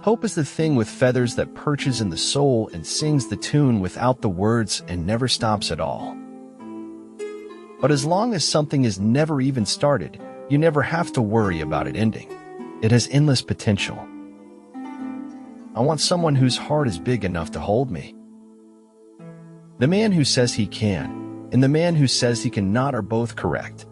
Hope is the thing with feathers that perches in the soul and sings the tune without the words and never stops at all. But as long as something is never even started, you never have to worry about it ending. It has endless potential. I want someone whose heart is big enough to hold me. The man who says he can, and the man who says he cannot are both correct.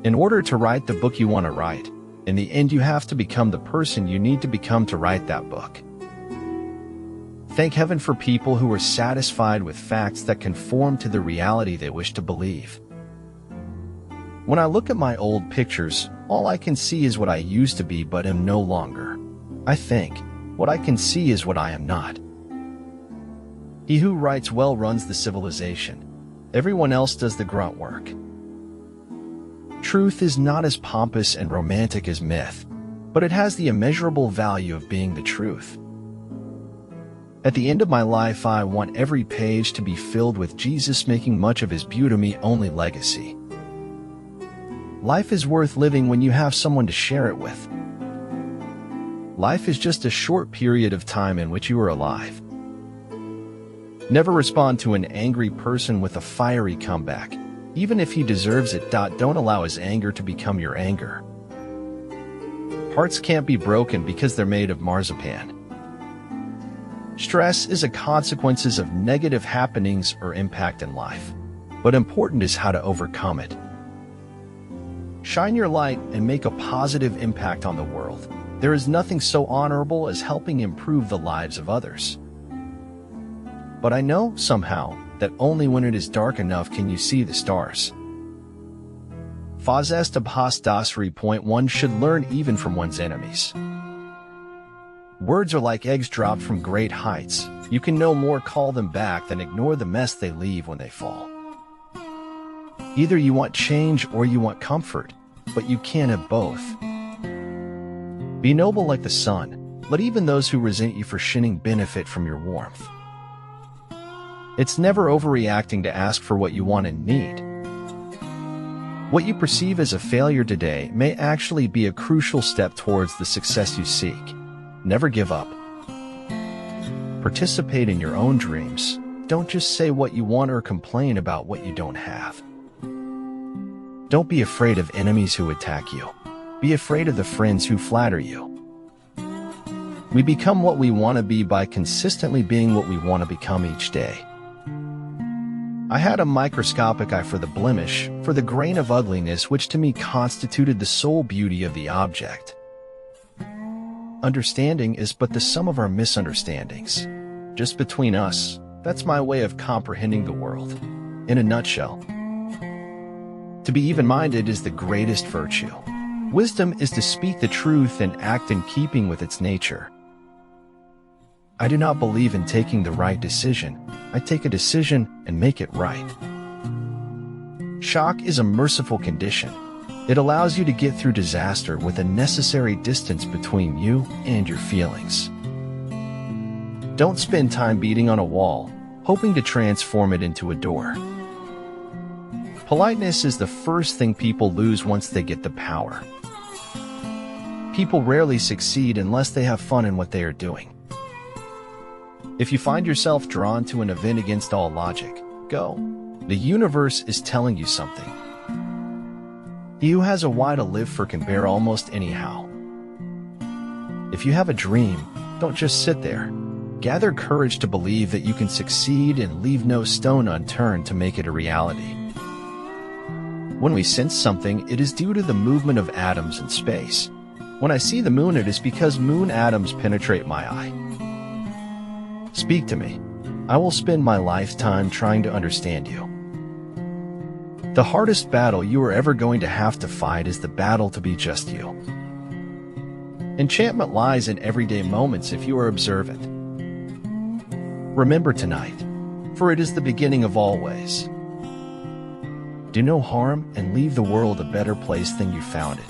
In order to write the book you want to write, in the end you have to become the person you need to become to write that book. Thank heaven for people who are satisfied with facts that conform to the reality they wish to believe. When I look at my old pictures, all I can see is what I used to be but am no longer. I think, what I can see is what I am not. He who writes well runs the civilization. Everyone else does the grunt work. Truth is not as pompous and romantic as myth, but it has the immeasurable value of being the truth. At the end of my life, I want every page to be filled with Jesus making much of his beauty-only legacy. Life is worth living when you have someone to share it with. Life is just a short period of time in which you are alive. Never respond to an angry person with a fiery comeback, even if he deserves it. Don't allow his anger to become your anger. Hearts can't be broken because they're made of marzipan. Stress is a consequence of negative happenings or impact in life, but important is how to overcome it. Shine your light and make a positive impact on the world. There is nothing so honorable as helping improve the lives of others. But I know, somehow, that only when it is dark enough can you see the stars. Fazestabhas Dasri. One should learn even from one's enemies. Words are like eggs dropped from great heights. You can no more call them back than ignore the mess they leave when they fall. Either you want change or you want comfort, but you can't have both. Be noble like the sun. Let even those who resent you for shining benefit from your warmth. It's never overreacting to ask for what you want and need. What you perceive as a failure today may actually be a crucial step towards the success you seek. Never give up. Participate in your own dreams. Don't just say what you want or complain about what you don't have. Don't be afraid of enemies who attack you. Be afraid of the friends who flatter you. We become what we want to be by consistently being what we want to become each day. I had a microscopic eye for the blemish, for the grain of ugliness which to me constituted the sole beauty of the object. Understanding is but the sum of our misunderstandings. Just between us, that's my way of comprehending the world. In a nutshell, to be even-minded is the greatest virtue. Wisdom is to speak the truth and act in keeping with its nature. I do not believe in taking the right decision. I take a decision and make it right. Shock is a merciful condition. It allows you to get through disaster with a necessary distance between you and your feelings. Don't spend time beating on a wall, hoping to transform it into a door. Politeness is the first thing people lose once they get the power. People rarely succeed unless they have fun in what they are doing. If you find yourself drawn to an event against all logic, go. The universe is telling you something. He who has a why to live for can bear almost anyhow. If you have a dream, don't just sit there. Gather courage to believe that you can succeed and leave no stone unturned to make it a reality. When we sense something, it is due to the movement of atoms in space. When I see the moon, it is because moon atoms penetrate my eye. Speak to me. I will spend my lifetime trying to understand you. The hardest battle you are ever going to have to fight is the battle to be just you. Enchantment lies in everyday moments if you are observant. Remember tonight, for it is the beginning of all ways. Do no harm and leave the world a better place than you found it.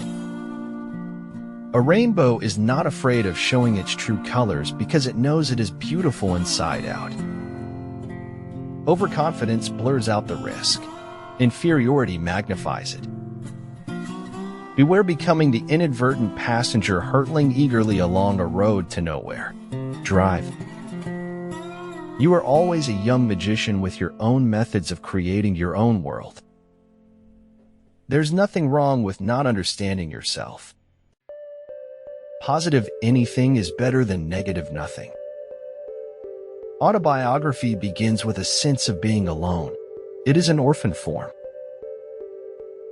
A rainbow is not afraid of showing its true colors because it knows it is beautiful inside out. Overconfidence blurs out the risk. Inferiority magnifies it. Beware becoming the inadvertent passenger hurtling eagerly along a road to nowhere. Drive. You are always a young magician with your own methods of creating your own world. There's nothing wrong with not understanding yourself. Positive anything is better than negative nothing. Autobiography begins with a sense of being alone. It is an orphan form.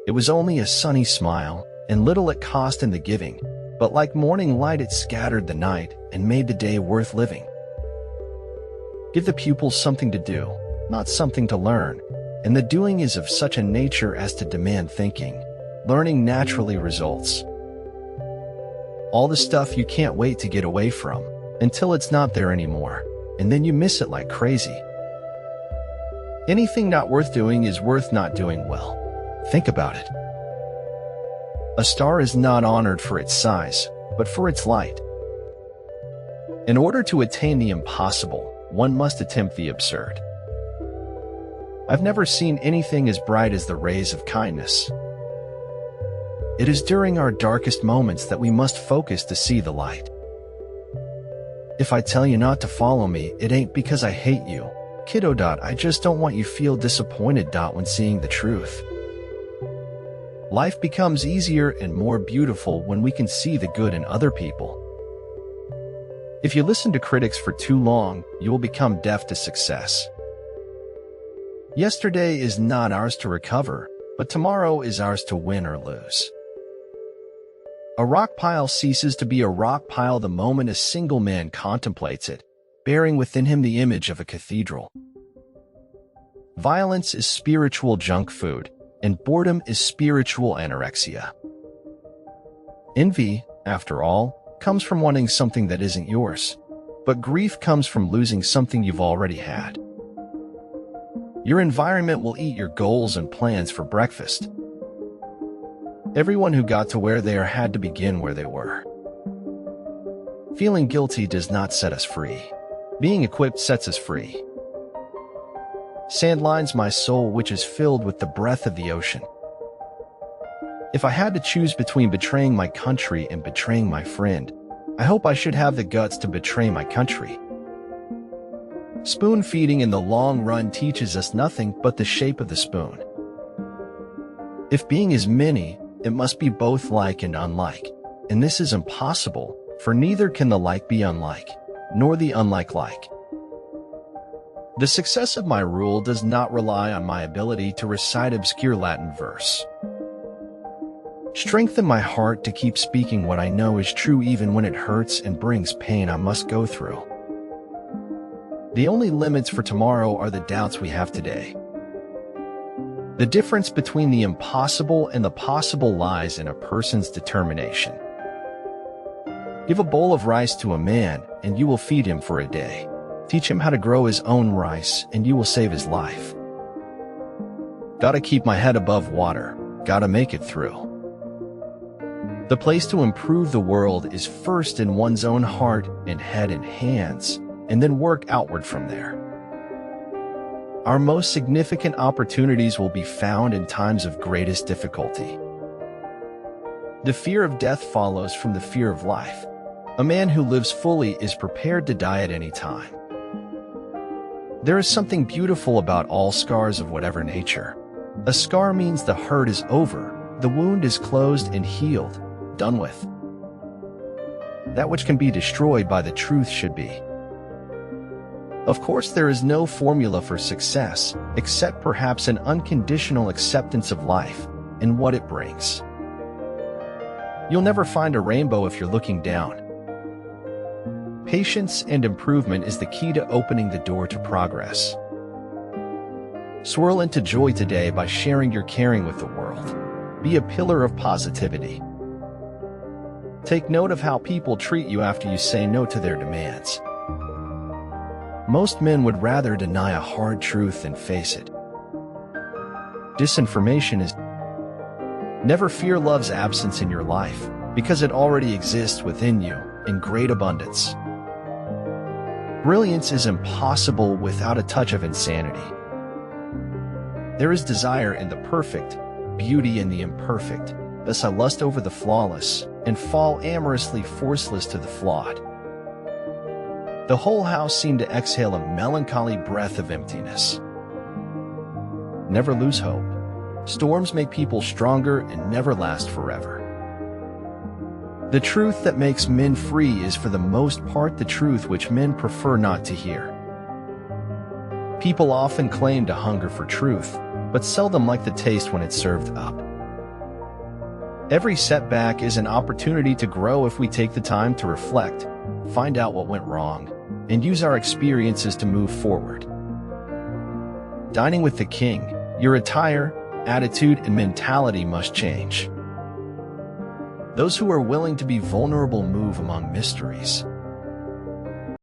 It was only a sunny smile, and little it cost in the giving, but like morning light it scattered the night and made the day worth living. Give the pupils something to do, not something to learn, and the doing is of such a nature as to demand thinking. Learning naturally results. All the stuff you can't wait to get away from, until it's not there anymore, and then you miss it like crazy. Anything not worth doing is worth not doing well. Think about it. A star is not honored for its size, but for its light. In order to attain the impossible, one must attempt the absurd. I've never seen anything as bright as the rays of kindness. It is during our darkest moments that we must focus to see the light. If I tell you not to follow me, it ain't because I hate you, kiddo. I just don't want you feel disappointed. When seeing the truth. Life becomes easier and more beautiful when we can see the good in other people. If you listen to critics for too long, you will become deaf to success. Yesterday is not ours to recover, but tomorrow is ours to win or lose. A rock pile ceases to be a rock pile the moment a single man contemplates it, bearing within him the image of a cathedral. Violence is spiritual junk food, and boredom is spiritual anorexia. Envy, after all, comes from wanting something that isn't yours, but grief comes from losing something you've already had. Your environment will eat your goals and plans for breakfast. Everyone who got to where they are had to begin where they were. Feeling guilty does not set us free. Being equipped sets us free. Sand lines my soul, which is filled with the breath of the ocean. If I had to choose between betraying my country and betraying my friend, I hope I should have the guts to betray my country. Spoon feeding in the long run teaches us nothing but the shape of the spoon. If being is many, it must be both like and unlike, and this is impossible, for neither can the like be unlike, nor the unlike like. The success of my rule does not rely on my ability to recite obscure Latin verse. Strengthen my heart to keep speaking what I know is true even when it hurts and brings pain I must go through. The only limits for tomorrow are the doubts we have today. The difference between the impossible and the possible lies in a person's determination. Give a bowl of rice to a man, and you will feed him for a day. Teach him how to grow his own rice, and you will save his life. Gotta keep my head above water, gotta make it through. The place to improve the world is first in one's own heart and head and hands, and then work outward from there. Our most significant opportunities will be found in times of greatest difficulty. The fear of death follows from the fear of life. A man who lives fully is prepared to die at any time. There is something beautiful about all scars of whatever nature. A scar means the hurt is over, the wound is closed and healed, done with. That which can be destroyed by the truth should be. Of course, there is no formula for success, except perhaps an unconditional acceptance of life and what it brings. You'll never find a rainbow if you're looking down. Patience and improvement is the key to opening the door to progress. Swirl into joy today by sharing your caring with the world. Be a pillar of positivity. Take note of how people treat you after you say no to their demands. Most men would rather deny a hard truth than face it. Disinformation is. Never fear love's absence in your life, because it already exists within you in great abundance. Brilliance is impossible without a touch of insanity. There is desire in the perfect, beauty in the imperfect, Thus I lust over the flawless, and fall amorously forceless to the flawed. The whole house seemed to exhale a melancholy breath of emptiness. Never lose hope. Storms make people stronger and never last forever. The truth that makes men free is for the most part the truth which men prefer not to hear. People often claim to hunger for truth, but seldom like the taste when it's served up. Every setback is an opportunity to grow if we take the time to reflect, find out what went wrong, and use our experiences to move forward. Dining with the king, your attire, attitude, and mentality must change. Those who are willing to be vulnerable move among mysteries.